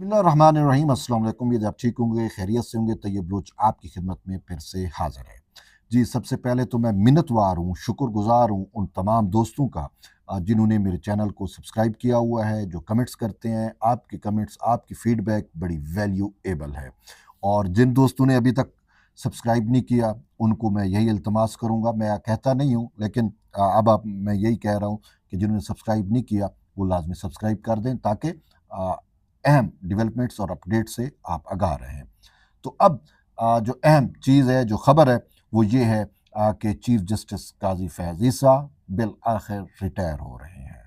बिस्मिल्लाहिर्रहमानिर्रहीम। अस्सलाम वालेकुम। यदि आप ठीक होंगे, खैरियत से होंगे, तैयब बलूच आपकी खिदमत में फिर से हाजिर है। जी, सबसे पहले तो मैं मिन्नतवार हूँ, शुक्रगुजार हूँ उन तमाम दोस्तों का जिन्होंने मेरे चैनल को सब्सक्राइब किया हुआ है, जो कमेंट्स करते हैं। आपके कमेंट्स, आपकी फ़ीडबैक बड़ी वैल्यूएबल है। और जिन दोस्तों ने अभी तक सब्सक्राइब नहीं किया, उनको मैं यही इल्तमास करूँगा, मैं कहता नहीं हूँ, लेकिन अब आप मैं यही कह रहा हूँ कि जिन्होंने सब्सक्राइब नहीं किया, वो लाज़मी सब्सक्राइब कर दें, ताकि अहम डेवलपमेंट्स और अपडेट से आप आगाह रहें। तो अब जो अहम चीज़ है, जो ख़बर है, वो ये है कि चीफ जस्टिस काजी फैज़ ईसा बिल आखिर रिटायर हो रहे हैं।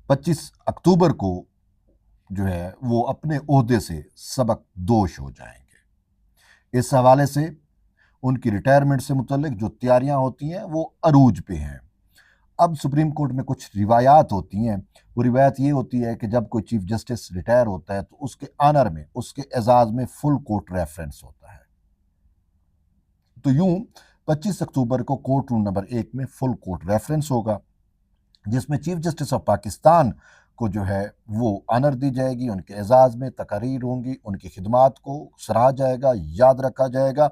25 अक्टूबर को जो है वो अपने ओहदे से सबक दोष हो जाएंगे। इस हवाले से उनकी रिटायरमेंट से मुतल्लिक जो तैयारियां होती हैं वो अरूज पे हैं। अब सुप्रीम कोर्ट में कुछ रिवायात होती हैं। वो रिवायत ये होती है कि जब कोई चीफ जस्टिस रिटायर होता है तो उसके ऑनर में, उसके एजाज में फुल कोर्ट रेफरेंस होता है। तो यूं 25 अक्टूबर को कोर्ट रूम नंबर 1 में फुल कोर्ट रेफरेंस होगा, जिसमें चीफ जस्टिस ऑफ पाकिस्तान को जो है वो ऑनर दी जाएगी। उनके एजाज में तकारीर होंगी, उनकी खिदमात को सराहा जाएगा, याद रखा जाएगा।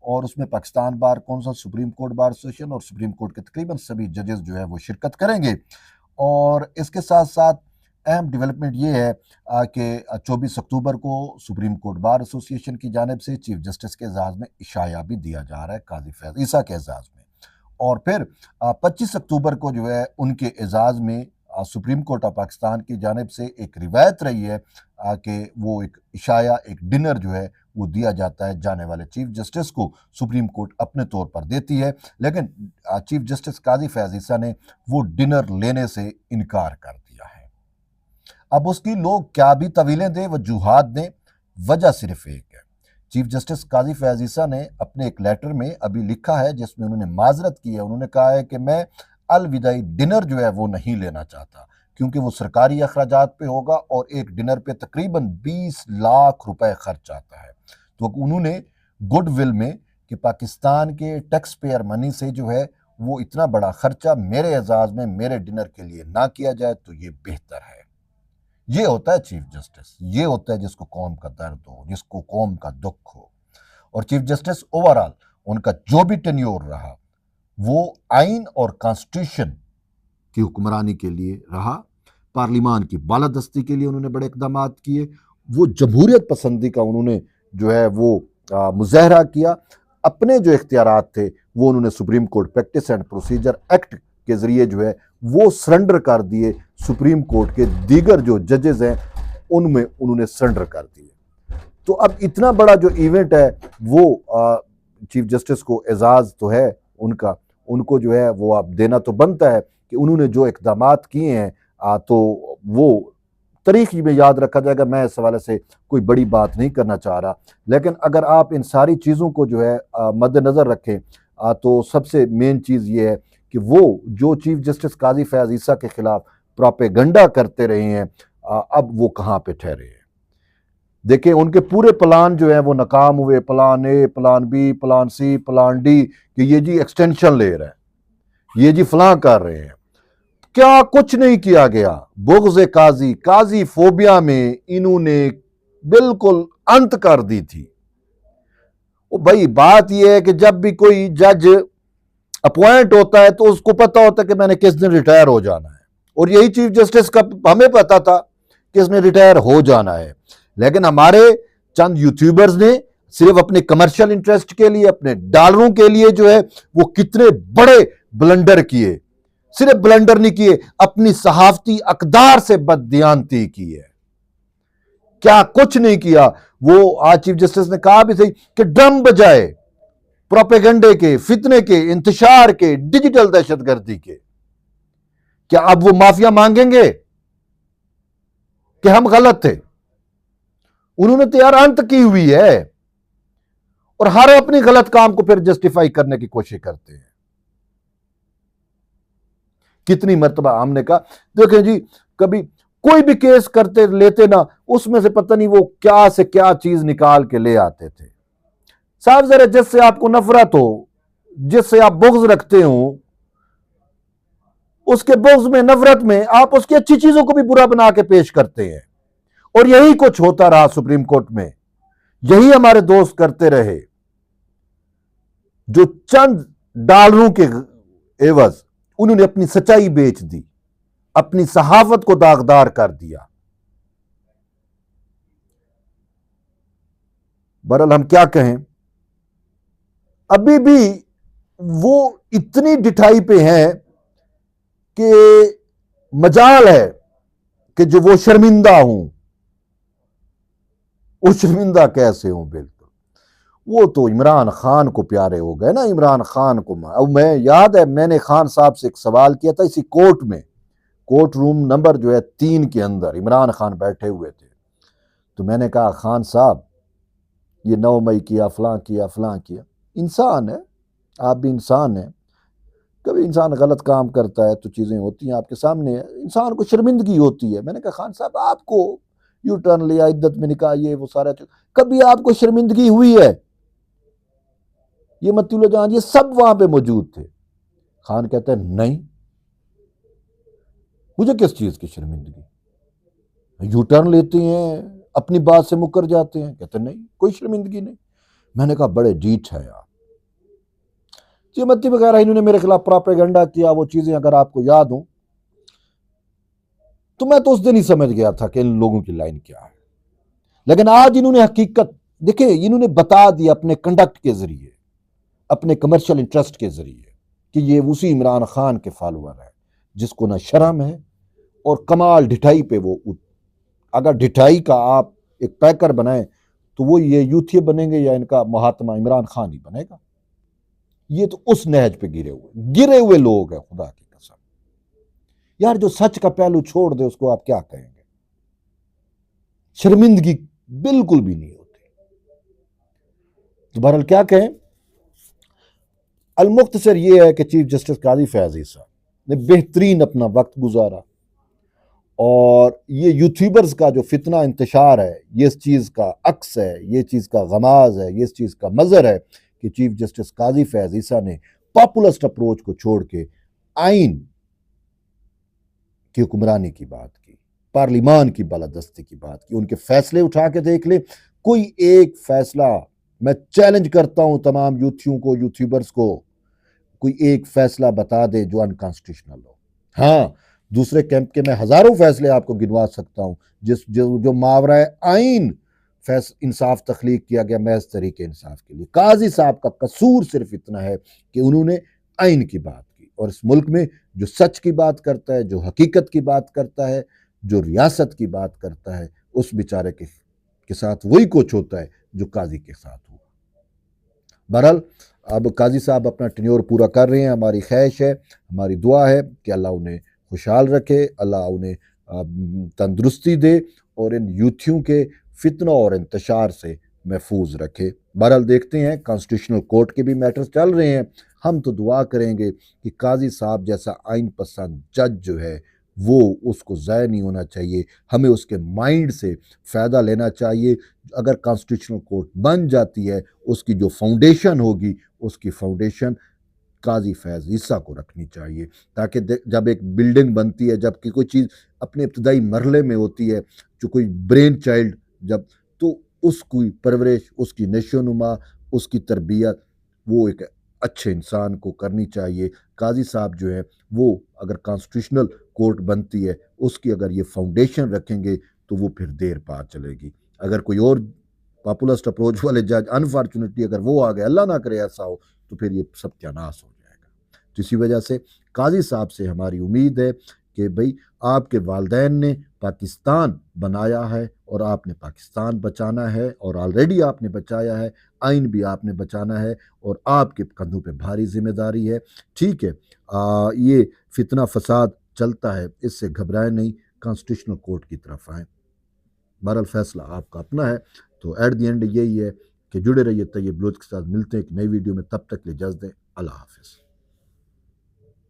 और उसमें Pakistan bar council, supreme court bar association और सुप्रीम कोर्ट के तकरीबन सभी जजेस जो है वो शिरकत करेंगे। और इसके साथ साथ अहम डेवलपमेंट ये है कि 24 अक्टूबर को सुप्रीम कोर्ट बार एसोसिएशन की जानिब से चीफ जस्टिस के एजाज में इशाया भी दिया जा रहा है, काजी फैज़ ईसा के एजाज में। और फिर 25 अक्टूबर को जो है उनके एजाज में सुप्रीम कोर्ट ऑफ पाकिस्तान की जानिब से एक रिवायत रही है कि वो एक इशाया, एक डिनर जो है वो दिया जाता है जाने वाले चीफ जस्टिस को। सुप्रीम कोर्ट अपने तौर पर देती है, लेकिन चीफ जस्टिस काजी फैज़ ईसा ने वो डिनर लेने से इनकार कर दिया है। अब उसकी लोग क्या भी तवीलें दें, वजूहात दें, वजह सिर्फ एक है। चीफ जस्टिस काजी फैज़ ईसा ने अपने एक लेटर में अभी लिखा है, जिसमें उन्होंने माजरत की है। उन्होंने कहा है कि मैं अलविदाई डिनर जो है वो नहीं लेना चाहता, क्योंकि वो सरकारी अखराजात पे होगा और एक डिनर पे तकरीबन 20 लाख रुपए खर्च आता है। तो उन्होंने गुडविल में कि पाकिस्तान के टैक्स पेयर मनी से जो है वो इतना बड़ा खर्चा मेरे एजाज में, मेरे डिनर के लिए ना किया जाए तो ये बेहतर है। ये होता है चीफ जस्टिस, ये होता है जिसको कौम का दर्द हो, जिसको कौम का दुख हो। और चीफ जस्टिस ओवरऑल उनका जो भी टेन्योर रहा वो आइन और कॉन्स्टिट्यूशन की हुक्मरानी के लिए रहा, पार्लिमान की बालादस्ती के लिए उन्होंने बड़े इकदाम किए, वो जमहूरियत पसंदी का उन्होंने जो है वो मुजाहरा किया। अपने जो इख्तियारात थे वो उन्होंने supreme court practice and procedure act के ज़रिए जो है वो सरेंडर कर दिए। सुप्रीम कोर्ट के दीगर जो जजेस हैं उनमें उन्होंने सरेंडर कर दिए। तो अब इतना बड़ा जो इवेंट है वो चीफ जस्टिस को एजाज़ तो है उनका, उनको जो है वो आप देना तो बनता है कि उन्होंने जो इकदाम किए हैं तो वो तारीख में याद रखा जाएगा। मैं इस हवाले से कोई बड़ी बात नहीं करना चाह रहा, लेकिन अगर आप इन सारी चीज़ों को जो है मद्देनज़र रखें तो सबसे मेन चीज़ ये है कि वो जो चीफ जस्टिस काजी फैज़ ईसा के खिलाफ प्रोपेगेंडा करते रहे हैं, अब वो कहाँ पे ठहरे हैं। देखिए, उनके पूरे प्लान जो है वो नाकाम हुए। Plan A, plan B, plan C, plan D, कि ये जी एक्सटेंशन ले रहा है, ये जी फलां कर रहे हैं। क्या कुछ नहीं किया गया। बुग़्ज़ काजी, काजी फोबिया में इन्होंने बिल्कुल अंत कर दी थी। वो भाई बात यह है कि जब भी कोई जज अपॉइंट होता है तो उसको पता होता है कि मैंने किस दिन रिटायर हो जाना है, और यही चीफ जस्टिस का हमें पता था कि इसने रिटायर हो जाना है। लेकिन हमारे चंद यूट्यूबर्स ने सिर्फ अपने कमर्शियल इंटरेस्ट के लिए, अपने डॉलरों के लिए जो है वो कितने बड़े ब्लंडर किए। सिर्फ ब्लंडर नहीं किए, अपनी सहाफती अकदार से बददियानती की है। क्या कुछ नहीं किया। वो आज चीफ जस्टिस ने कहा भी सही कि ड्रम बजाए प्रोपेगेंडे के, फितने के, इंतशार के, डिजिटल दहशतगर्दी के। क्या अब वो माफिया मांगेंगे कि हम गलत थे? उन्होंने तो यार अंत की हुई है, और हर अपनी गलत काम को फिर जस्टिफाई करने की कोशिश करते हैं। कितनी मर्तबा हमने कहा, देखें जी, कभी कोई भी केस करते लेते ना, उसमें से पता नहीं वो क्या से क्या चीज निकाल के ले आते थे। साहब जरा जिससे आपको नफरत हो, जिससे आप बुग़्ज़ रखते हो, उसके बुग़्ज़ में, नफरत में आप उसकी अच्छी चीजों को भी बुरा बना के पेश करते हैं। और यही कुछ होता रहा सुप्रीम कोर्ट में, यही हमारे दोस्त करते रहे, जो चंद डॉलरों के एवज उन्होंने अपनी सच्चाई बेच दी, अपनी सहाफत को दागदार कर दिया। बहरहाल हम क्या कहें, अभी भी वो इतनी डिठाई पे है कि मजाल है कि जो वो शर्मिंदा हूं। वो शर्मिंदा कैसे हूं? बिल्कुल वो तो इमरान खान को प्यारे हो गए ना, इमरान खान को। अब मैं याद है मैंने खान साहब से एक सवाल किया था इसी कोर्ट में, कोर्ट रूम नंबर जो है 3 के अंदर इमरान खान बैठे हुए थे। तो मैंने कहा खान साहब ये 9 मई किया, फलां किया, फलां किया। इंसान है, आप भी इंसान हैं, कभी इंसान गलत काम करता है तो चीज़ें होती हैं आपके सामने, इंसान को शर्मिंदगी होती है। मैंने कहा खान साहब आपको यू टर्न लिया, इद्दत में निकाह, ये वो सारा, कभी आपको शर्मिंदगी हुई है? ये मतीउल्लाह जहां, ये सब वहां पे मौजूद थे। खान कहते हैं नहीं, मुझे किस चीज की शर्मिंदगी? यू टर्न लेते हैं, अपनी बात से मुकर जाते हैं। कहते नहीं, कोई शर्मिंदगी नहीं। मैंने कहा बड़े डीठ है यार। मत्ती वगैरह इन्होंने मेरे खिलाफ प्रोपेगेंडा किया, वो चीजें अगर आपको याद हो तो मैं तो उस दिन ही समझ गया था कि इन लोगों की लाइन क्या है। लेकिन आज इन्होंने हकीकत देखिए, इन्होंने बता दिया अपने कंडक्ट के जरिए, अपने कमर्शियल इंटरेस्ट के जरिए कि ये उसी इमरान खान के फॉलोअर है जिसको ना शर्म है और कमाल ढिठाई पे वो। अगर ढिठाई का आप एक पैकर बनाए तो वो ये यूथिये बनेंगे या इनका महात्मा इमरान खान ही बनेगा। ये तो उस नहज पे गिरे हुए लोग हैं, खुदा की कसम। यार जो सच का पहलू छोड़ दे उसको आप क्या कहेंगे? शर्मिंदगी बिल्कुल भी नहीं होती। तो बहरहाल क्या कहें, अलमुख्तसर ये है कि चीफ जस्टिस काजी फैज ईसा ने बेहतरीन अपना वक्त गुजारा, और ये यूट्यूबर्स का जो फितना इंतशार है ये इस चीज़ का अक्स है, ये चीज़ का गमाज है, ये इस चीज़ का मज़र है कि चीफ जस्टिस काजी फैज ईसा ने पॉपुलिस्ट अप्रोच को छोड़ के आइन की हुक्मरानी की बात की, पार्लिमान की बालादस्ती की बात की। उनके फैसले उठा के देख ले, कोई एक फैसला, मैं चैलेंज करता हूं तमाम यूथियों को, यूट्यूबर्स को, कोई एक फैसला बता दे जो अनकॉन्स्टिट्यूशनल हो। हाँ, दूसरे कैंप के मैं हजारों फैसले आपको गिनवा सकता हूं जो मावरा आइन इंसाफ तख्लीक किया गया महज तरीके इंसाफ के लिए। काजी साहब का कसूर सिर्फ इतना है कि उन्होंने आइन की बात की, और इस मुल्क में जो सच की बात करता है, जो हकीकत की बात करता है, जो रियासत की बात करता है, उस बेचारे के साथ वही कुछ होता है जो काजी के साथ हुआ। बहरहाल अब काजी साहब अपना टेन्योर पूरा कर रहे हैं। हमारी ख्वाहिश है, हमारी दुआ है कि अल्लाह उन्हें खुशहाल रखे, अल्लाह उन्हें तंदुरुस्ती दे और इन यूथियों के फितना और इंतशार से महफूज रखे। बहरहाल देखते हैं, कॉन्स्टिट्यूशनल कोर्ट के भी मैटर्स चल रहे हैं। हम तो दुआ करेंगे कि काजी साहब जैसा आइन पसंद जज जो है वो, उसको ज़ाया नहीं होना चाहिए। हमें उसके माइंड से फ़ायदा लेना चाहिए। अगर कॉन्स्टिट्यूशनल कोर्ट बन जाती है, उसकी जो फाउंडेशन होगी, उसकी फाउंडेशन काजी फैज ईसा को रखनी चाहिए, ताकि जब एक बिल्डिंग बनती है, जबकि कोई चीज़ अपने इब्तदाई मरहले में होती है, जो कोई ब्रेन चाइल्ड जब, तो उसकी परवरिश, उसकी नशोनुमा, उसकी तरबियत वो एक अच्छे इंसान को करनी चाहिए। काजी साहब जो है वो, अगर कॉन्स्टिट्यूशनल कोर्ट बनती है, उसकी अगर ये फाउंडेशन रखेंगे तो वो फिर देर पार चलेगी। अगर कोई और पॉपुलिस्ट अप्रोच वाले जज अनफॉर्चुनेटली अगर वो आ गए, अल्लाह ना करे ऐसा हो, तो फिर ये सत्यानाश हो जाएगा। तो इसी वजह से काजी साहब से हमारी उम्मीद है कि भाई आपके वालिदैन ने पाकिस्तान बनाया है और आपने पाकिस्तान बचाना है, और ऑलरेडी आपने बचाया है, आइन भी आपने बचाना है, और आपके कंधों पे भारी जिम्मेदारी है। ठीक है, ये फितना फसाद चलता है, इससे घबराए नहीं, कॉन्स्टिट्यूशनल कोर्ट की तरफ आए। बहरहाल फैसला आपका अपना है। तो एट द एंड यही है कि जुड़े रहिए तैयब बलोच के साथ। मिलते हैं एक नई वीडियो में, तब तक ले इजाज़त दें। अल्लाह हाफिज़।